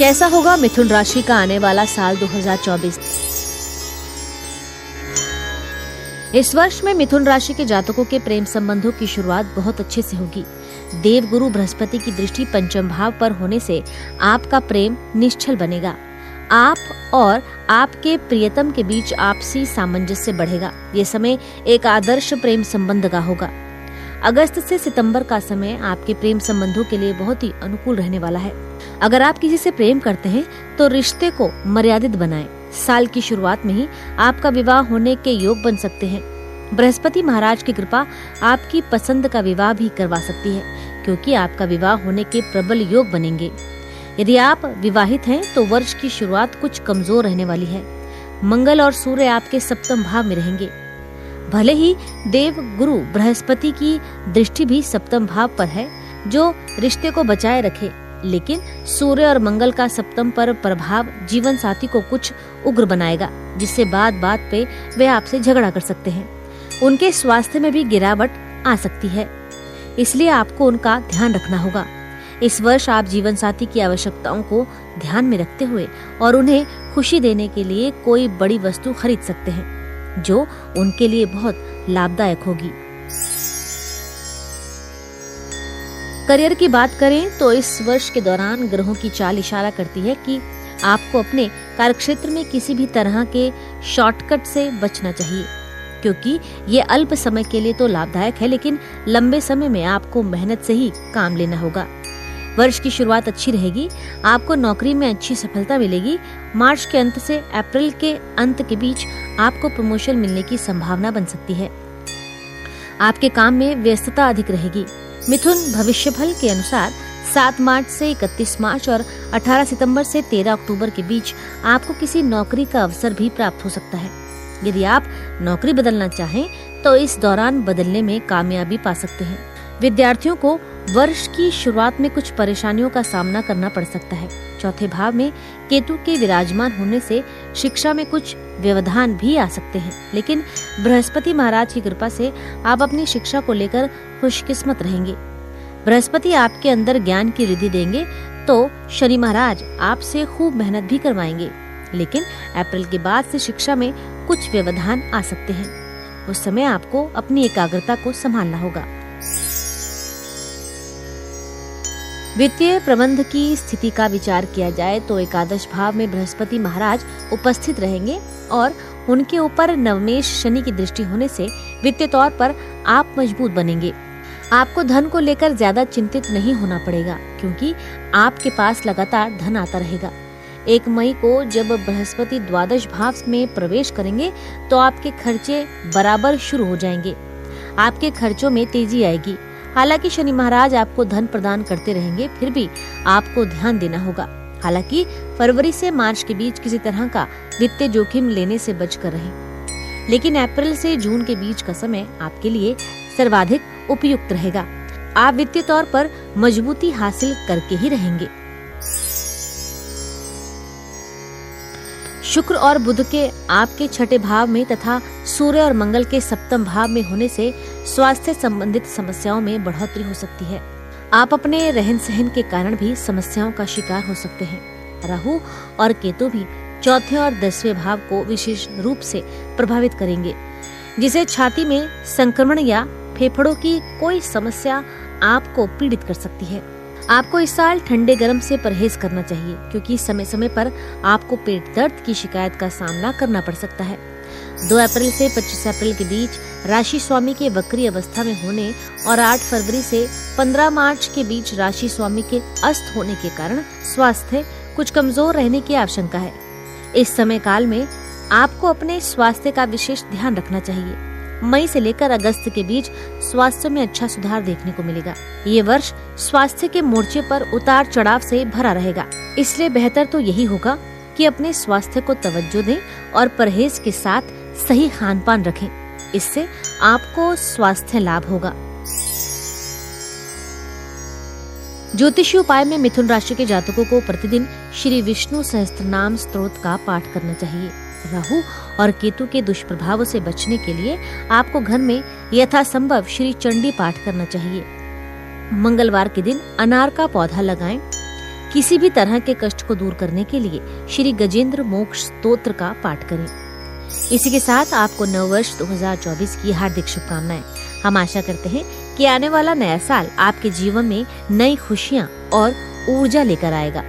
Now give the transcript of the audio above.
कैसा होगा मिथुन राशि का आने वाला साल 2024? इस वर्ष में मिथुन राशि के जातकों के प्रेम संबंधों की शुरुआत बहुत अच्छे से होगी। देव गुरु बृहस्पति की दृष्टि पंचम भाव पर होने से आपका प्रेम निश्चल बनेगा। आप और आपके प्रियतम के बीच आपसी सामंजस्य बढ़ेगा। ये समय एक आदर्श प्रेम संबंध का होगा। अगस्त से सितंबर का समय आपके प्रेम संबंधों के लिए बहुत ही अनुकूल रहने वाला है। अगर आप किसी से प्रेम करते हैं तो रिश्ते को मर्यादित बनाएं। साल की शुरुआत में ही आपका विवाह होने के योग बन सकते हैं। बृहस्पति महाराज की कृपा आपकी पसंद का विवाह भी करवा सकती है, क्योंकि आपका विवाह होने के प्रबल योग बनेंगे। यदि आप विवाहित हैं तो वर्ष की शुरुआत कुछ कमजोर रहने वाली है। मंगल और सूर्य आपके सप्तम भाव में रहेंगे। भले ही देव गुरु बृहस्पति की दृष्टि भी सप्तम भाव पर है, जो रिश्ते को बचाए रखे, लेकिन सूर्य और मंगल का सप्तम पर प्रभाव जीवन साथी को कुछ उग्र बनाएगा, जिससे बात बात पे वे आपसे झगड़ा कर सकते हैं। उनके स्वास्थ्य में भी गिरावट आ सकती है, इसलिए आपको उनका ध्यान रखना होगा। इस वर्ष आप जीवन साथी की आवश्यकताओं को ध्यान में रखते हुए और उन्हें खुशी देने के लिए कोई बड़ी वस्तु खरीद सकते हैं, जो उनके लिए बहुत लाभदायक होगी। करियर की बात करें तो इस वर्ष के दौरान ग्रहों की चाल इशारा करती है कि आपको अपने कार्यक्षेत्र में किसी भी तरह के शॉर्टकट से बचना चाहिए, क्योंकि ये अल्प समय के लिए तो लाभदायक है, लेकिन लंबे समय में आपको मेहनत से ही काम लेना होगा। वर्ष की शुरुआत अच्छी रहेगी। आपको नौकरी में अच्छी सफलता मिलेगी। मार्च के अंत से अप्रैल के अंत के बीच आपको प्रमोशन मिलने की संभावना बन सकती है। आपके काम में व्यस्तता अधिक रहेगी। मिथुन भविष्य फल के अनुसार 7 मार्च से 31 मार्च और 18 सितंबर से 13 अक्टूबर के बीच आपको किसी नौकरी का अवसर भी प्राप्त हो सकता है। यदि आप नौकरी बदलना चाहें तो इस दौरान बदलने में कामयाबी पा सकते हैं। विद्यार्थियों को वर्ष की शुरुआत में कुछ परेशानियों का सामना करना पड़ सकता है। चौथे भाव में केतु के विराजमान होने से शिक्षा में कुछ व्यवधान भी आ सकते हैं, लेकिन बृहस्पति महाराज की कृपा से आप अपनी शिक्षा को लेकर खुशकिस्मत रहेंगे। बृहस्पति आपके अंदर ज्ञान की रिद्धि देंगे तो शनि महाराज आपसे खूब मेहनत भी करवाएंगे, लेकिन अप्रैल के बाद से शिक्षा में कुछ व्यवधान आ सकते हैं। उस समय आपको अपनी एकाग्रता को संभालना होगा। वित्तीय प्रबंध की स्थिति का विचार किया जाए तो एकादश भाव में बृहस्पति महाराज उपस्थित रहेंगे और उनके ऊपर नवमेश शनि की दृष्टि होने से वित्तीय तौर पर आप मजबूत बनेंगे। आपको धन को लेकर ज्यादा चिंतित नहीं होना पड़ेगा, क्योंकि आपके पास लगातार धन आता रहेगा। 1 मई को जब बृहस्पति द्वादश भाव में प्रवेश करेंगे तो आपके खर्चे बराबर शुरू हो जाएंगे। आपके खर्चों में तेजी आएगी। हालांकि शनि महाराज आपको धन प्रदान करते रहेंगे, फिर भी आपको ध्यान देना होगा। हालांकि फरवरी से मार्च के बीच किसी तरह का वित्तीय जोखिम लेने से बचकर रहें, लेकिन अप्रैल से जून के बीच का समय आपके लिए सर्वाधिक उपयुक्त रहेगा। आप वित्तीय तौर पर मजबूती हासिल करके ही रहेंगे। शुक्र और बुध के आपके छठे भाव में तथा सूर्य और मंगल के सप्तम भाव में होने से स्वास्थ्य संबंधित समस्याओं में बढ़ोतरी हो सकती है। आप अपने रहन सहन के कारण भी समस्याओं का शिकार हो सकते हैं। राहु और केतु भी चौथे और 10वें भाव को विशेष रूप से प्रभावित करेंगे, जिसे छाती में संक्रमण या फेफड़ों की कोई समस्या आपको पीड़ित कर सकती है। आपको इस साल ठंडे गर्म से परहेज करना चाहिए, क्योंकि समय समय पर आपको पेट दर्द की शिकायत का सामना करना पड़ सकता है। 2 अप्रैल से 25 अप्रैल के बीच राशि स्वामी के वक्री अवस्था में होने और 8 फरवरी से 15 मार्च के बीच राशि स्वामी के अस्त होने के कारण स्वास्थ्य कुछ कमजोर रहने की आशंका है। इस समय काल में आपको अपने स्वास्थ्य का विशेष ध्यान रखना चाहिए। मई से लेकर अगस्त के बीच स्वास्थ्य में अच्छा सुधार देखने को मिलेगा। ये वर्ष स्वास्थ्य के मोर्चे पर उतार चढ़ाव से भरा रहेगा, इसलिए बेहतर तो यही होगा कि अपने स्वास्थ्य को तवज्जो दें और परहेज के साथ सही खान पान रखें। इससे आपको स्वास्थ्य लाभ होगा। ज्योतिषी उपाय में मिथुन राशि के जातकों को प्रतिदिन श्री विष्णु सहस्त्रनाम स्तोत्र का पाठ करना चाहिए। राहु और केतु के दुष्प्रभावों से बचने के लिए आपको घर में यथासंभव श्री चंडी पाठ करना चाहिए। मंगलवार के दिन अनार का पौधा लगाएं। किसी भी तरह के कष्ट को दूर करने के लिए श्री गजेंद्र मोक्ष स्तोत्र का पाठ करें। इसी के साथ आपको नववर्ष 2024 की हार्दिक शुभकामनाएं। हम आशा करते हैं कि आने वाला नया साल आपके जीवन में नई खुशियां और ऊर्जा लेकर आएगा।